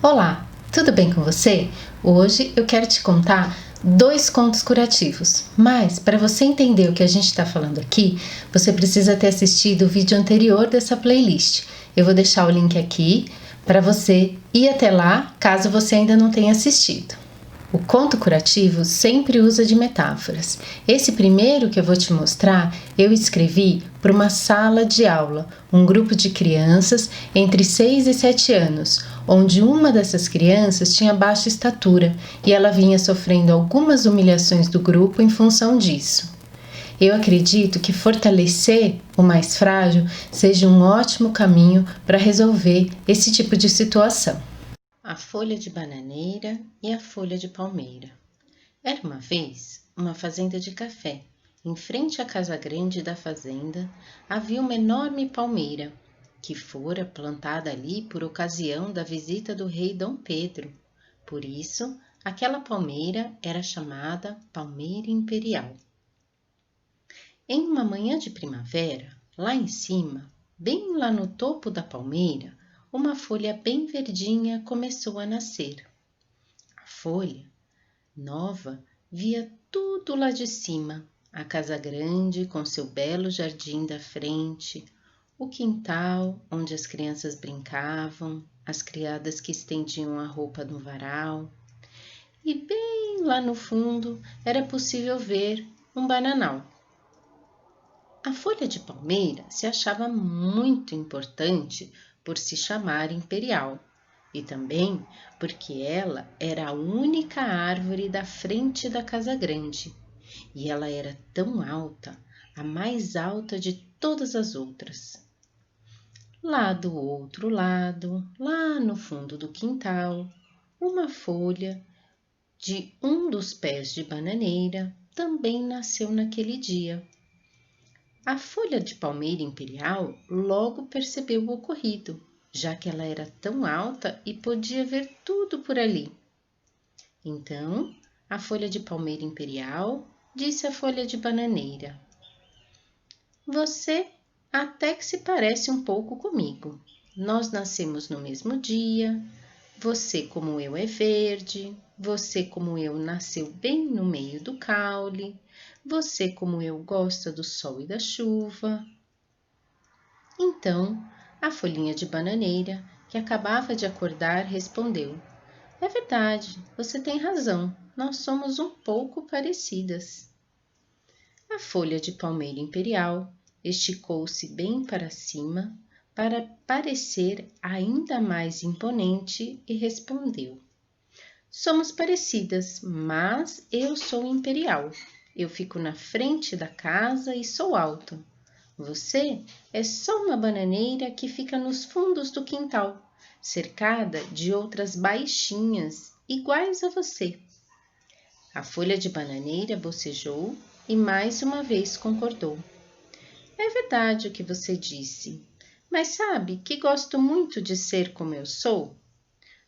Olá, tudo bem com você? Hoje eu quero te contar 2 contos curativos, mas para você entender o que a gente está falando aqui, você precisa ter assistido o vídeo anterior dessa playlist. Eu vou deixar o link aqui para você ir até lá, caso você ainda não tenha assistido. O conto curativo sempre usa de metáforas. Esse primeiro que eu vou te mostrar, eu escrevi para uma sala de aula, um grupo de crianças entre 6 e 7 anos, onde uma dessas crianças tinha baixa estatura e ela vinha sofrendo algumas humilhações do grupo em função disso. Eu acredito que fortalecer o mais frágil seja um ótimo caminho para resolver esse tipo de situação. A folha de bananeira e a folha de palmeira. Era uma vez uma fazenda de café. Em frente à casa grande da fazenda havia uma enorme palmeira, que fora plantada ali por ocasião da visita do rei Dom Pedro. Por isso, aquela palmeira era chamada Palmeira Imperial. Em uma manhã de primavera, lá em cima, bem lá no topo da palmeira, uma folha bem verdinha começou a nascer. A folha, nova, via tudo lá de cima, a casa grande com seu belo jardim da frente, o quintal onde as crianças brincavam, as criadas que estendiam a roupa no varal. E bem lá no fundo era possível ver um bananal. A folha de palmeira se achava muito importante por se chamar imperial e também porque ela era a única árvore da frente da casa grande e ela era tão alta, a mais alta de todas as outras. Lá do outro lado, lá no fundo do quintal, uma folha de um dos pés de bananeira também nasceu naquele dia. A folha de palmeira imperial logo percebeu o ocorrido, já que ela era tão alta e podia ver tudo por ali. Então, a folha de palmeira imperial disse à folha de bananeira: "Você até que se parece um pouco comigo. Nós nascemos no mesmo dia, você como eu é verde, você como eu nasceu bem no meio do caule, você como eu gosta do sol e da chuva." Então, a folhinha de bananeira, que acabava de acordar, respondeu: "É verdade, você tem razão, nós somos um pouco parecidas." A folha de palmeira imperial esticou-se bem para cima para parecer ainda mais imponente e respondeu: "Somos parecidas, mas eu sou imperial. Eu fico na frente da casa e sou alta. Você é só uma bananeira que fica nos fundos do quintal, cercada de outras baixinhas, iguais a você." A folha de bananeira bocejou e mais uma vez concordou: "É verdade o que você disse, mas sabe que gosto muito de ser como eu sou?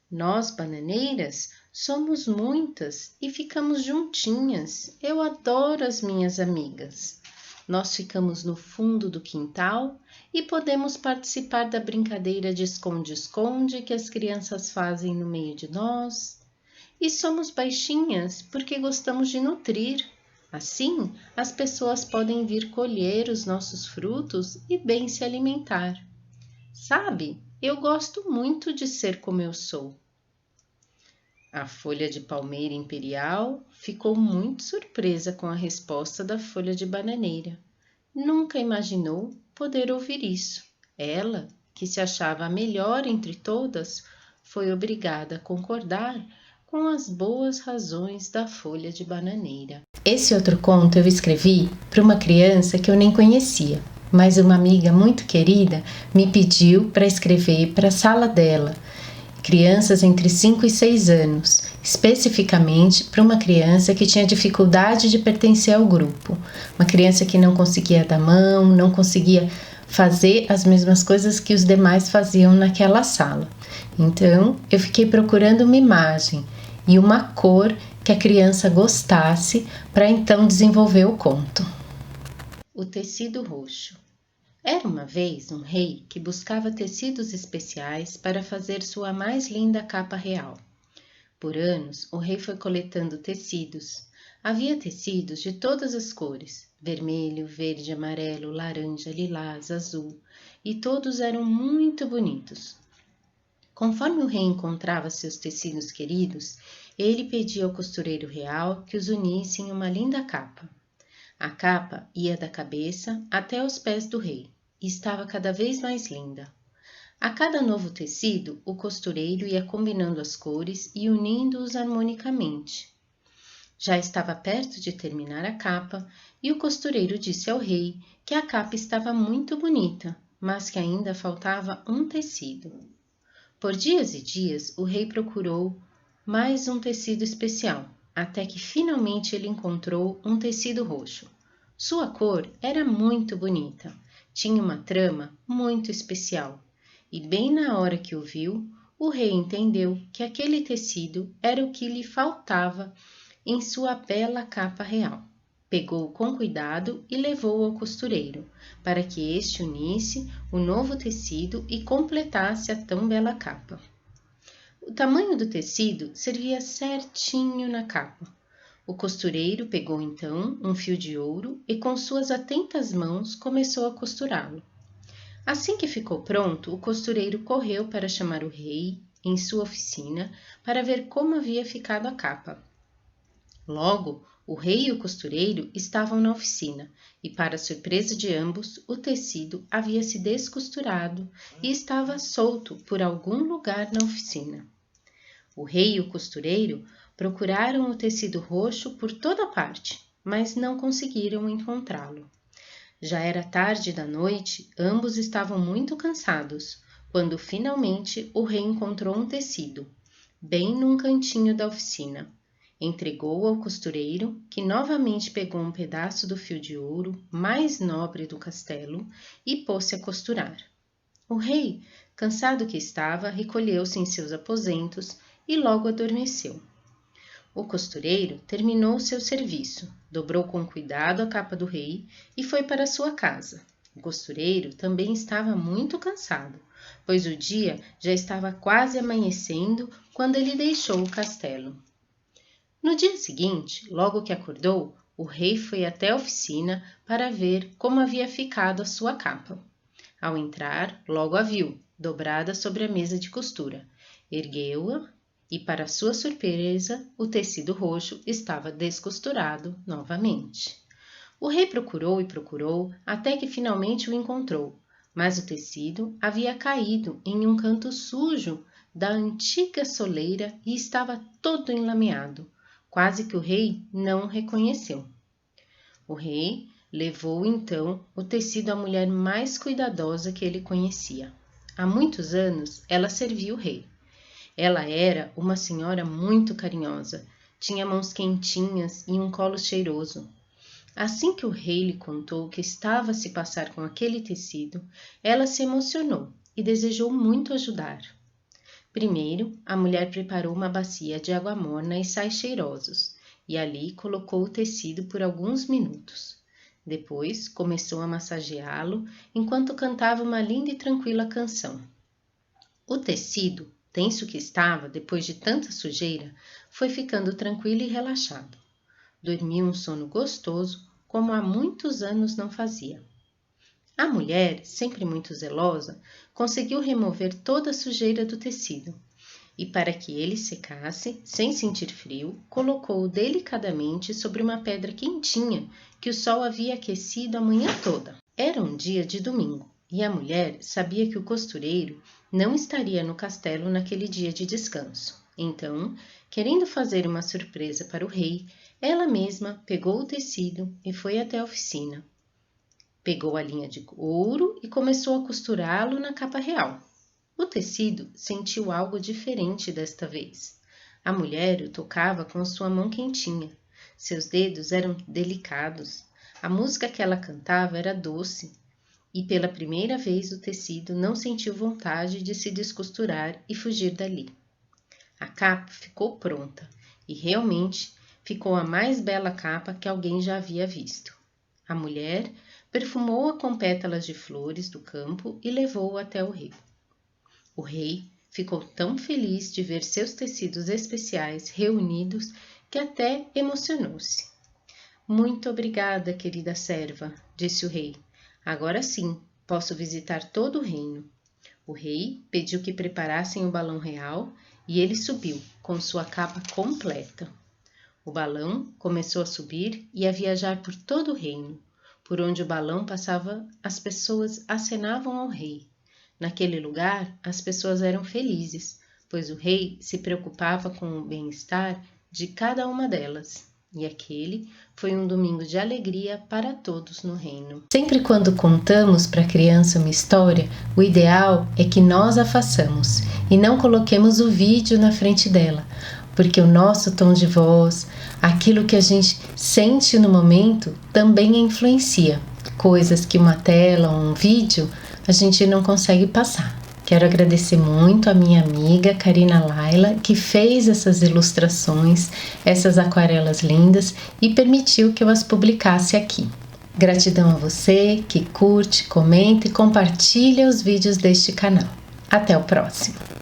Nós, bananeiras, somos muitas e ficamos juntinhas. Eu adoro as minhas amigas. Nós ficamos no fundo do quintal e podemos participar da brincadeira de esconde-esconde que as crianças fazem no meio de nós. E somos baixinhas porque gostamos de nutrir. Assim, as pessoas podem vir colher os nossos frutos e bem se alimentar. Sabe, eu gosto muito de ser como eu sou." A folha de palmeira imperial ficou muito surpresa com a resposta da folha de bananeira. Nunca imaginou poder ouvir isso. Ela, que se achava a melhor entre todas, foi obrigada a concordar com as boas razões da folha de bananeira. Esse outro conto eu escrevi para uma criança que eu nem conhecia, mas uma amiga muito querida me pediu para escrever para a sala dela, crianças entre 5 e 6 anos, especificamente para uma criança que tinha dificuldade de pertencer ao grupo, uma criança que não conseguia dar mão, não conseguia fazer as mesmas coisas que os demais faziam naquela sala. Então, eu fiquei procurando uma imagem e uma cor que a criança gostasse para então desenvolver o conto. O tecido roxo. Era uma vez um rei que buscava tecidos especiais para fazer sua mais linda capa real. Por anos, o rei foi coletando tecidos. Havia tecidos de todas as cores: vermelho, verde, amarelo, laranja, lilás, azul, e todos eram muito bonitos. Conforme o rei encontrava seus tecidos queridos, ele pedia ao costureiro real que os unisse em uma linda capa. A capa ia da cabeça até os pés do rei e estava cada vez mais linda. A cada novo tecido, o costureiro ia combinando as cores e unindo-os harmonicamente. Já estava perto de terminar a capa e o costureiro disse ao rei que a capa estava muito bonita, mas que ainda faltava um tecido. Por dias e dias, o rei procurou mais um tecido especial, até que finalmente ele encontrou um tecido roxo. Sua cor era muito bonita, tinha uma trama muito especial, e bem na hora que o viu, o rei entendeu que aquele tecido era o que lhe faltava em sua bela capa real. Pegou-o com cuidado e levou-o ao costureiro, para que este unisse o novo tecido e completasse a tão bela capa. O tamanho do tecido servia certinho na capa. O costureiro pegou então um fio de ouro e com suas atentas mãos começou a costurá-lo. Assim que ficou pronto, o costureiro correu para chamar o rei em sua oficina para ver como havia ficado a capa. Logo, o rei e o costureiro estavam na oficina e, para surpresa de ambos, o tecido havia se descosturado e estava solto por algum lugar na oficina. O rei e o costureiro procuraram o tecido roxo por toda parte, mas não conseguiram encontrá-lo. Já era tarde da noite, ambos estavam muito cansados, quando finalmente o rei encontrou um tecido, bem num cantinho da oficina. Entregou-o ao costureiro, que novamente pegou um pedaço do fio de ouro mais nobre do castelo e pôs-se a costurar. O rei, cansado que estava, recolheu-se em seus aposentos e logo adormeceu. O costureiro terminou seu serviço, dobrou com cuidado a capa do rei e foi para sua casa. O costureiro também estava muito cansado, pois o dia já estava quase amanhecendo quando ele deixou o castelo. No dia seguinte, logo que acordou, o rei foi até a oficina para ver como havia ficado a sua capa. Ao entrar, logo a viu, dobrada sobre a mesa de costura. Ergueu-a e, para sua surpresa, o tecido roxo estava descosturado novamente. O rei procurou e procurou até que finalmente o encontrou, mas o tecido havia caído em um canto sujo da antiga soleira e estava todo enlameado. Quase que o rei não o reconheceu. O rei levou então o tecido à mulher mais cuidadosa que ele conhecia. Há muitos anos ela servia o rei. Ela era uma senhora muito carinhosa, tinha mãos quentinhas e um colo cheiroso. Assim que o rei lhe contou o que estava a se passar com aquele tecido, ela se emocionou e desejou muito ajudar. Primeiro, a mulher preparou uma bacia de água morna e sais cheirosos, e ali colocou o tecido por alguns minutos. Depois, começou a massageá-lo enquanto cantava uma linda e tranquila canção. O tecido, tenso que estava depois de tanta sujeira, foi ficando tranquilo e relaxado. Dormia um sono gostoso, como há muitos anos não fazia. A mulher, sempre muito zelosa, conseguiu remover toda a sujeira do tecido e, para que ele secasse, sem sentir frio, colocou-o delicadamente sobre uma pedra quentinha que o sol havia aquecido a manhã toda. Era um dia de domingo e a mulher sabia que o costureiro não estaria no castelo naquele dia de descanso. Então, querendo fazer uma surpresa para o rei, ela mesma pegou o tecido e foi até a oficina. Pegou a linha de ouro e começou a costurá-lo na capa real. O tecido sentiu algo diferente desta vez. A mulher o tocava com sua mão quentinha. Seus dedos eram delicados. A música que ela cantava era doce. E pela primeira vez o tecido não sentiu vontade de se descosturar e fugir dali. A capa ficou pronta e realmente ficou a mais bela capa que alguém já havia visto. A mulher perfumou-a com pétalas de flores do campo e levou-a até o rei. O rei ficou tão feliz de ver seus tecidos especiais reunidos que até emocionou-se. Muito obrigada, querida serva, disse o rei. Agora sim, posso visitar todo o reino. O rei pediu que preparassem o balão real e ele subiu, com sua capa completa. O balão começou a subir e a viajar por todo o reino. Por onde o balão passava, as pessoas acenavam ao rei. Naquele lugar, as pessoas eram felizes, pois o rei se preocupava com o bem-estar de cada uma delas. E aquele foi um domingo de alegria para todos no reino. Sempre quando contamos para a criança uma história, o ideal é que nós a façamos e não coloquemos o vídeo na frente dela, porque o nosso tom de voz, aquilo que a gente sente no momento, também influencia. Coisas que uma tela ou um vídeo a gente não consegue passar. Quero agradecer muito a minha amiga Karina Laila, que fez essas ilustrações, essas aquarelas lindas e permitiu que eu as publicasse aqui. Gratidão a você que curte, comenta e compartilha os vídeos deste canal. Até o próximo!